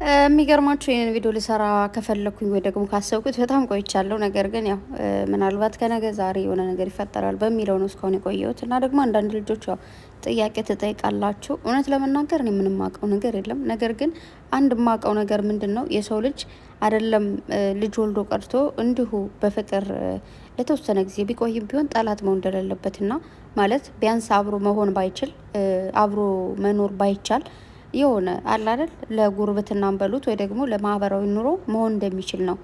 የሚገርማችሁ ይህን ቪዲዮ ልሰራ ከፈለኩኝ ወይ ደግሞ ካሰብኩት በጣም ቆይቻለሁ። ነገር ግን ያው ምናልባት ከነገ ዛሬ የሆነ ነገር ይፈጠራል በሚለው ነው እስካሁን የቆየሁት እና ደግሞ አንዳንድ ልጆች ያው ጥያቄ ትጠይቃላችሁ። እውነት ለመናገር እኔ ምንም ማውቀው ነገር የለም። ነገር ግን አንድ ማውቀው ነገር ምንድን ነው የሰው ልጅ አይደለም ልጅ ወልዶ ቀርቶ እንዲሁ በፍቅር ለተወሰነ ጊዜ ቢቆይም ቢሆን ጠላት መሆን እንደሌለበትና ማለት ቢያንስ አብሮ መሆን ባይችል አብሮ መኖር ባይቻል የሆነ አለ አይደል ለጉርብትናም በሉት ወይ ደግሞ ለማህበራዊ ኑሮ መሆን እንደሚችል ነው።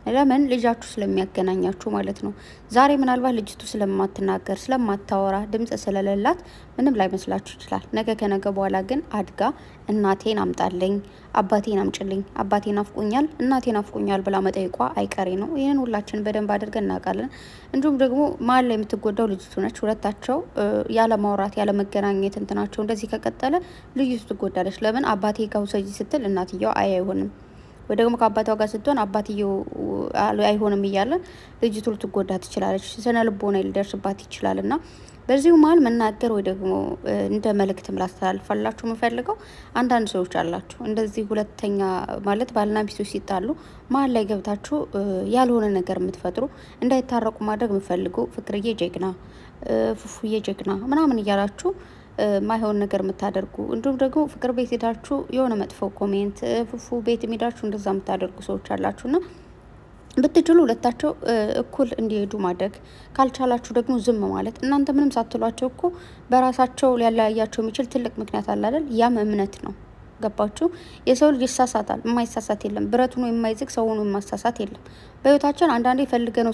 ለምን ልጃችሁ ስለሚያገናኛችሁ ማለት ነው። ዛሬ ምናልባት ልጅቱ ስለማትናገር ስለማታወራ ድምጽ ስለሌላት ምንም ላይመስላችሁ ይችላል። ነገ ከነገ በኋላ ግን አድጋ እናቴን አምጣልኝ፣ አባቴን አምጭልኝ፣ አባቴን አፍቆኛል፣ እናቴን አፍቆኛል ብላ መጠየቋ አይቀሬ ነው። ይህንን ሁላችን በደንብ አድርገን እናውቃለን። እንዲሁም ደግሞ መሀል ላይ የምትጎዳው ልጅቱ ነች። ሁለታቸው ያለ ማውራት ያለ መገናኘት እንትናቸው እንደዚህ ከቀጠለ ልጅቱ ትጎዳለች። ለምን አባቴ ጋር ውሰጂ ስትል እናትየው አይሆንም ወይ ደግሞ ከአባቷ ጋር ስትሆን አባትየው አይሆንም እያለ ልጅቱ ልትጎዳ ትችላለች። ስነ ልቦና ሊደርስባት ይችላል። እና በዚሁ መሀል መናገር ወይ ደግሞ እንደ መልእክትም ላስተላልፋላችሁ የምፈልገው አንዳንድ ሰዎች አላችሁ እንደዚህ ሁለተኛ ማለት ባልና ሚስቶች ሲጣሉ መሀል ላይ ገብታችሁ ያልሆነ ነገር የምትፈጥሩ እንዳይታረቁ ማድረግ የምፈልጉ ፍቅርዬ ጀግና፣ ፉፉዬ ጀግና ምናምን እያላችሁ ማይሆን ነገር የምታደርጉ እንዲሁም ደግሞ ፍቅር ቤት ሄዳችሁ የሆነ መጥፎ ኮሜንት ፉፉ ቤት ሄዳችሁ እንደዛ የምታደርጉ ሰዎች አላችሁና ብትችሉ ሁለታቸው እኩል እንዲሄዱ ማድረግ ካልቻላችሁ ደግሞ ዝም ማለት። እናንተ ምንም ሳትሏቸው እኮ በራሳቸው ሊያለያያቸው የሚችል ትልቅ ምክንያት አለ አይደል? ያም እምነት ነው። ገባችሁ? የሰው ልጅ ይሳሳታል፣ የማይሳሳት የለም። ብረት ሆኖ የማይዝግ ሰው ሆኖ የማሳሳት የለም። በህይወታችን አንዳንዴ ፈልገ ነው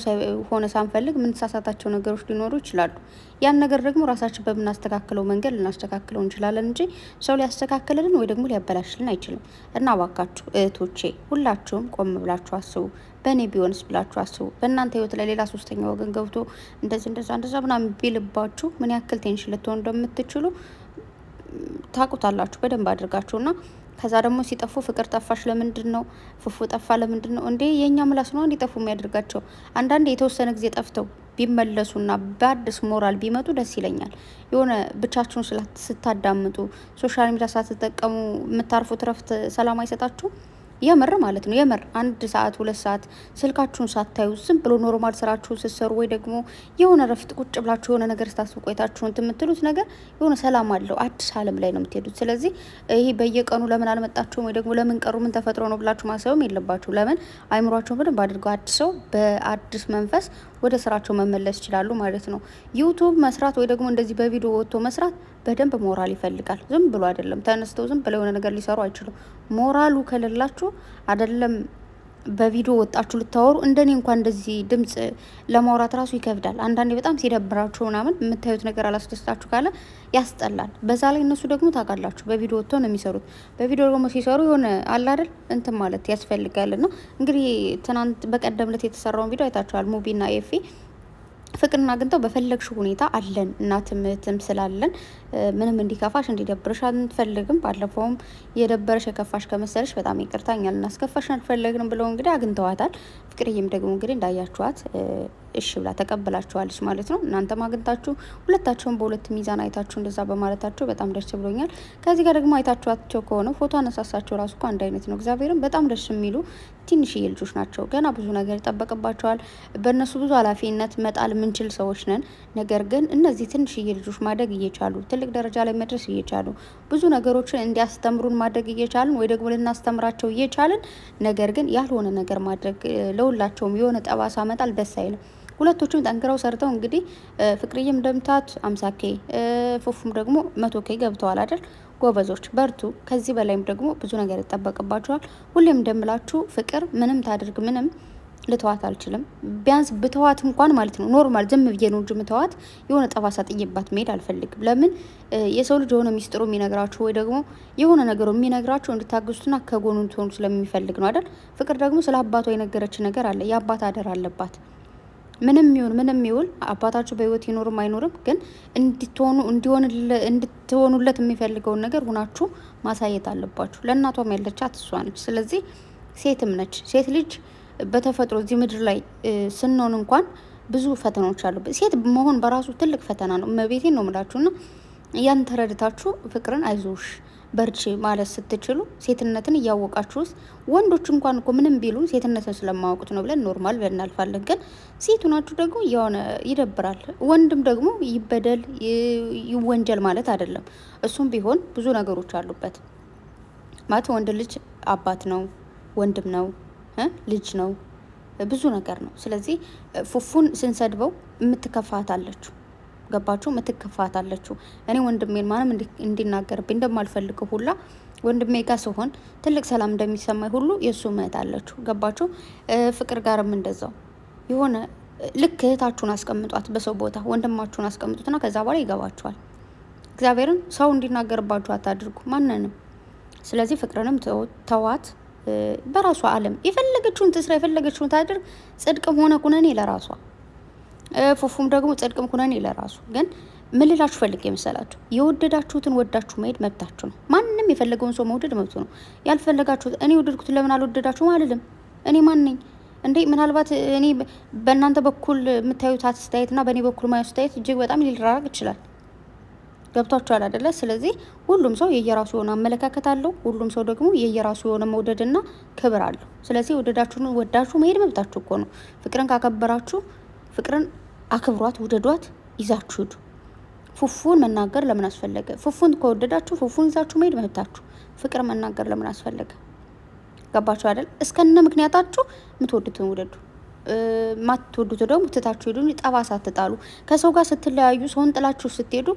ሆነ ሳንፈልግ የምንሳሳታቸው ነገሮች ሊኖሩ ይችላሉ። ያን ነገር ደግሞ ራሳችን በምናስተካክለው መንገድ ልናስተካክለው እንችላለን እንጂ ሰው ሊያስተካክልልን ወይ ደግሞ ሊያበላሽልን አይችልም። እና እባካችሁ እህቶቼ ሁላችሁም ቆም ብላችሁ አስቡ። በእኔ ቢሆንስ ብላችሁ አስቡ። በእናንተ ህይወት ላይ ሌላ ሶስተኛ ወገን ገብቶ እንደዛ ምናምን ቢልባችሁ ምን ያክል ቴንሽን ልትሆኑ እንደምትችሉ ታውቁታላችሁ በደንብ አድርጋችሁና ከዛ ደግሞ ሲጠፉ ፍቅር ጠፋሽ ለምንድን ነው? ፉፉ ጠፋ ለምንድን ነው እንዴ? የኛ ምላስ ነው እንዲጠፉ የሚያደርጋቸው። አንዳንዴ የተወሰነ ጊዜ ጠፍተው ቢመለሱና በአዲስ ሞራል ቢመጡ ደስ ይለኛል። የሆነ ብቻችሁን ስታዳምጡ ሶሻል ሚዲያ ሳትጠቀሙ የምታርፉት ረፍት ሰላም አይሰጣችሁ? የምር ማለት ነው። የምር 1 ሰዓት 2 ሰዓት ስልካችሁን ሳታዩ ዝም ብሎ ኖርማል ስራችሁን ስትሰሩ ወይ ደግሞ የሆነ ረፍት ቁጭ ብላችሁ የሆነ ነገር ስታስቡ ቆይታችሁን የምትሉት ነገር የሆነ ሰላም አለው። አዲስ ዓለም ላይ ነው የምትሄዱት። ስለዚህ ይሄ በየቀኑ ለምን አልመጣችሁም ወይ ደግሞ ለምን ቀሩ ምን ተፈጥሮ ነው ብላችሁ ማሰብም የለባችሁ። ለምን አይምሯቸውን በደንብ አድርገው አድሰው በአዲስ መንፈስ ወደ ስራቸው መመለስ ይችላሉ ማለት ነው። ዩቱብ መስራት ወይ ደግሞ እንደዚህ በቪዲዮ ወጥቶ መስራት በደንብ ሞራል ይፈልጋል። ዝም ብሎ አይደለም። ተነስተው ዝም ብለው የሆነ ነገር ሊሰሩ አይችሉም። ሞራሉ ከሌላችሁ አይደለም በቪዲዮ ወጣችሁ ልታወሩ እንደኔ እንኳን እንደዚህ ድምጽ ለማውራት ራሱ ይከብዳል። አንዳንዴ በጣም ሲደብራችሁ ምናምን የምታዩት ነገር አላስደስታችሁ ካለ ያስጠላል። በዛ ላይ እነሱ ደግሞ ታውቃላችሁ በቪዲዮ ወጥተው ነው የሚሰሩት። በቪዲዮ ደግሞ ሲሰሩ የሆነ አለ አይደል እንትን ማለት ያስፈልጋል። እና እንግዲህ ትናንት በቀደም ዕለት የተሰራውን ቪዲዮ አይታችኋል። ሙቢና ኤፊ ፍቅርን አግኝተው በፈለግሽው ሁኔታ አለን እናትም እህትም ስላለን ምንም እንዲከፋሽ እንዲደብርሽ አንፈልግም። ባለፈውም የደበረሽ የከፋሽ ከመሰለሽ በጣም ይቅርታ እኛ ልናስከፋሽ አንፈልግም ብለው እንግዲህ አግኝተዋታል። ፍቅርዬም ደግሞ እንግዲህ እንዳያችኋት እሺ ብላ ተቀበላችኋለች ማለት ነው። እናንተም አግኝታችሁ ሁለታቸውን በሁለት ሚዛን አይታችሁ እንደዛ በማለታቸው በጣም ደስ ብሎኛል። ከዚህ ጋር ደግሞ አይታችኋቸው ከሆነ ፎቶ አነሳሳቸው ራሱ እኮ አንድ አይነት ነው። እግዚአብሔርም በጣም ደስ የሚሉ ትንሽዬ ልጆች ናቸው። ገና ብዙ ነገር ይጠበቅባቸዋል። በእነሱ ብዙ ኃላፊነት መጣል የምንችል ሰዎች ነን። ነገር ግን እነዚህ ትንሽዬ ልጆች ማደግ እየቻሉ ትልቅ ደረጃ ላይ መድረስ እየቻሉ ብዙ ነገሮችን እንዲያስተምሩን ማድረግ እየቻልን ወይ ደግሞ ልናስተምራቸው እየቻልን ነገር ግን ያልሆነ ነገር ማድረግ ለሁላቸውም የሆነ ጠባሳ መጣል ደስ አይልም። ሁለቶቹም ጠንክረው ሰርተው እንግዲህ ፍቅርዬም እንደምታት 50K ፉፉም ደግሞ 100K ገብተዋል አይደል? ጎበዞች በርቱ። ከዚህ በላይም ደግሞ ብዙ ነገር ይጠበቅባቸዋል። ሁሌም እንደምላችሁ ፍቅር ምንም ታድርግ ምንም ልተዋት አልችልም። ቢያንስ ብተዋት እንኳን ማለት ነው ኖርማል ዝም ብዬ ነው እንጂ ምተዋት የሆነ ጠባሳ ጥዬባት መሄድ አልፈልግም። ለምን የሰው ልጅ የሆነ ሚስጥሩ የሚነግራችሁ ወይ ደግሞ የሆነ ነገሩ የሚነግራችሁ እንድታግዙትና ከጎኑ ትሆኑ ስለሚፈልግ ነው አይደል? ፍቅር ደግሞ ስለ አባቷ የነገረች ነገር አለ። የአባት አደራ አለባት። ምንም ይሁን አባታችሁ በህይወት ይኖርም አይኖርም ግን እንድትሆኑለት የሚፈልገውን ነገር ሁናችሁ ማሳየት አለባችሁ። ለእናቷም ያለቻት እሷ ነች። ስለዚህ ሴትም ነች። ሴት ልጅ በተፈጥሮ እዚህ ምድር ላይ ስንሆን እንኳን ብዙ ፈተናዎች አሉበት። ሴት መሆን በራሱ ትልቅ ፈተና ነው። እመቤቴን ነው የምላችሁና ያን ተረድታችሁ ፍቅርን አይዞሽ በርቺ ማለት ስትችሉ ሴትነትን እያወቃችሁስ ወንዶች እንኳን እኮ ምንም ቢሉ ሴትነትን ስለማወቁት ነው ብለን ኖርማል እናልፋለን። ግን ሴቱ ናችሁ ደግሞ የሆነ ይደብራል። ወንድም ደግሞ ይበደል ይወንጀል ማለት አይደለም። እሱም ቢሆን ብዙ ነገሮች አሉበት ማለት ወንድ ልጅ አባት ነው፣ ወንድም ነው፣ ልጅ ነው፣ ብዙ ነገር ነው። ስለዚህ ፉፉን ስንሰድበው የምትከፋታለችሁ ገባችሁ? ምትከፋታለችሁ። እኔ ወንድሜን ማንም እንዲናገርብኝ እንደማልፈልገው ሁላ ወንድሜ ጋር ሲሆን ትልቅ ሰላም እንደሚሰማኝ ሁሉ የእሱ እህት አለችሁ። ገባችሁ? ፍቅር ጋርም እንደዛው የሆነ ልክ እህታችሁን አስቀምጧት በሰው ቦታ ወንድማችሁን አስቀምጡትና ከዛ በኋላ ይገባችኋል። እግዚአብሔርን ሰው እንዲናገርባችሁ አታድርጉ ማንንም። ስለዚህ ፍቅርንም ተዋት፣ በራሷ ዓለም የፈለገችውን ትስራ፣ የፈለገችውን ታድርግ። ጽድቅም ሆነ ኩነኔ ለራሷ፣ ፉፉም ደግሞ ጽድቅም ኩነኔ ለራሱ። ግን ምን ልላችሁ ፈልጌ መሰላችሁ? የወደዳችሁትን ወዳችሁ መሄድ መብታችሁ ነው። ማንም የፈለገውን ሰው መውደድ መብቱ ነው። ያልፈለጋችሁት እኔ ወደድኩትን ለምን አልወደዳችሁም አልልም። እኔ ማን ነኝ እንዴ? ምናልባት እኔ በእናንተ በኩል የምታዩት አስተያየትና በእኔ በኩል ማየት አስተያየት እጅግ በጣም ሊራራቅ ይችላል። ገብቷችኋል አይደለ? ስለዚህ ሁሉም ሰው የየራሱ የሆነ አመለካከት አለው። ሁሉም ሰው ደግሞ የየራሱ የሆነ መውደድና ክብር አለው። ስለዚህ ወደዳችሁን ወዳችሁ መሄድ መብታችሁ እኮ ነው። ፍቅርን ካከበራችሁ ፍቅርን አክብሯት፣ ውደዷት፣ ይዛችሁ ሂዱ። ፉፉን መናገር ለምን አስፈለገ? ፉፉን ከወደዳችሁ ፉፉን ይዛችሁ መሄድ መብታችሁ። ፍቅር መናገር ለምን አስፈለገ? ገባችሁ አይደል? እስከነ ምክንያታችሁ የምትወዱትን ውደዱ፣ ማትወዱት ደግሞ ትታችሁ ሄዱ። ጠባሳ አትጣሉ። ከሰው ጋር ስትለያዩ ሰውን ጥላችሁ ስትሄዱ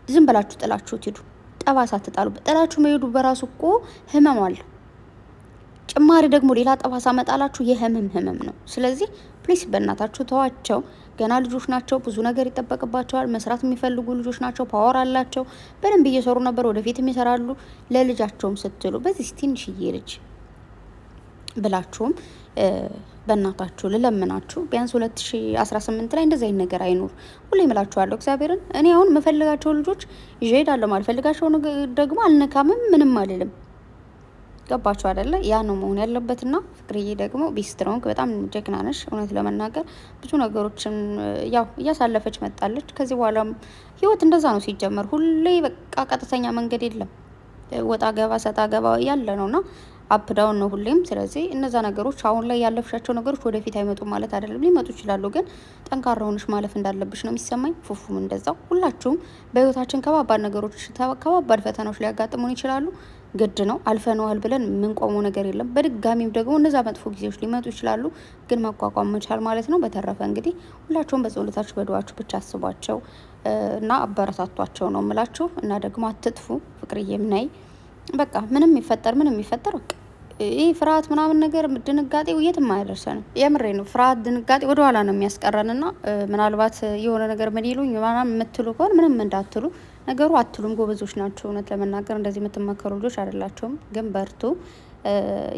ዝም ብላችሁ ጥላችሁት ሂዱ። ጠባሳ አትጣሉ። ጥላችሁ መሄዱ በራሱ እኮ ህመም አለው። ጭማሪ ደግሞ ሌላ ጠባሳ መጣላችሁ የህመም ነው። ስለዚህ ፕሊስ በእናታችሁ ተዋቸው። ገና ልጆች ናቸው። ብዙ ነገር ይጠበቅባቸዋል። መስራት የሚፈልጉ ልጆች ናቸው። ፓወር አላቸው። በደንብ እየሰሩ ነበር፣ ወደፊትም ይሰራሉ። ለልጃቸውም ስትሉ በዚህ ትንሽዬ ልጅ ብላችሁም በእናታችሁ ልለምናችሁ ቢያንስ 2018 ላይ እንደዚህ አይነት ነገር አይኖር። ሁሌ እምላችኋለሁ እግዚአብሔርን። እኔ አሁን የምፈልጋቸው ልጆች ይዤ እሄዳለሁ፣ ማልፈልጋቸው ደግሞ አልነካምም፣ ምንም አልልም። ገባችሁ አይደለ? ያ ነው መሆን ያለበትና ፍቅርዬ ደግሞ ቢስትሮንግ በጣም ጀግና ነሽ። እውነት ለመናገር ብዙ ነገሮችን ያው እያሳለፈች መጣለች። ከዚህ በኋላም ህይወት እንደዛ ነው ሲጀመር። ሁሌ በቃ ቀጥተኛ መንገድ የለም። ወጣ ገባ ሰጣ ገባ ያለ ነውና አፕ ዳውን ነው ሁሌም። ስለዚህ እነዛ ነገሮች አሁን ላይ ያለፍሻቸው ነገሮች ወደፊት አይመጡም ማለት አይደለም፣ ሊመጡ ይችላሉ። ግን ጠንካራ ሆነሽ ማለፍ እንዳለብሽ ነው የሚሰማኝ። ፉፉም እንደዛው። ሁላችሁም በህይወታችን ከባባድ ነገሮች ከባባድ ፈተናዎች ሊያጋጥሙን ይችላሉ። ግድ ነው፣ አልፈነዋል ብለን የምንቆመው ነገር የለም። በድጋሚም ደግሞ እነዛ መጥፎ ጊዜዎች ሊመጡ ይችላሉ፣ ግን መቋቋም መቻል ማለት ነው። በተረፈ እንግዲህ ሁላችሁም በጸሎታችሁ በዱዓችሁ ብቻ አስቧቸው እና አበረታቷቸው ነው የምላችሁ። እና ደግሞ አትጥፉ። ፍቅርዬም ነይ በቃ ምንም ይፈጠር በቃ ይህ ፍርሃት ምናምን ነገር ድንጋጤው የትም አያደርሰንም። የምሬ ነው። ፍርሃት ድንጋጤ ወደ ኋላ ነው የሚያስቀረንና ምናልባት የሆነ ነገር ምን ይሉኝ ምናምን የምትሉ ከሆነ ምንም እንዳትሉ። ነገሩ አትሉም፣ ጎበዞች ናቸው። እውነት ለመናገር እንደዚህ የምትመከሩ ልጆች አይደላቸውም። ግን በርቱ።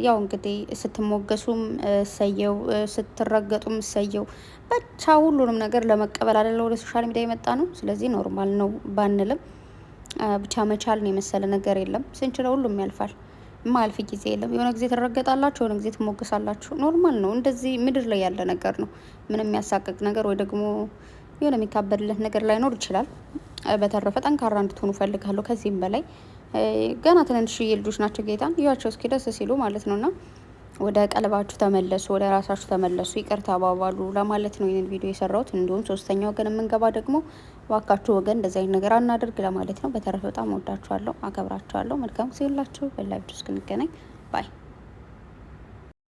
ያው እንግዲህ ስትሞገሱም እሰየው፣ ስትረገጡም እሰየው። ብቻ ሁሉንም ነገር ለመቀበል አይደለ ወደ ሶሻል ሚዲያ የመጣ ነው። ስለዚህ ኖርማል ነው ባንልም ብቻ መቻል ነው የመሰለ ነገር የለም። ስንችለው ሁሉም ያልፋል። ማልፍ ጊዜ የለም። የሆነ ጊዜ ትረገጣላችሁ፣ የሆነ ጊዜ ትሞገሳላችሁ። ኖርማል ነው። እንደዚህ ምድር ላይ ያለ ነገር ነው። ምንም የሚያሳቅቅ ነገር ወይ ደግሞ የሆነ የሚካበድለት ነገር ላይኖር ይችላል። በተረፈ ጠንካራ እንድትሆኑ ፈልጋለሁ። ከዚህም በላይ ገና ትንንሽዬ ልጆች ናቸው። ጌታን እያቸው እስኪ ደስ ሲሉ ማለት ነውና ወደ ቀልባችሁ ተመለሱ፣ ወደ ራሳችሁ ተመለሱ፣ ይቅርታ ባባሉ ለማለት ነው ይህንን ቪዲዮ የሰራሁት። እንዲሁም ሶስተኛ ወገን የምንገባ ደግሞ ዋካችሁ ወገን እንደዚህ አይነት ነገር አናደርግ ለማለት ነው። በተረፈ በጣም ወዳችኋለሁ፣ አከብራችኋለሁ። መልካም ጊዜ ሁላችሁ። በሌላ ቪዲዮ እስክንገናኝ ባይ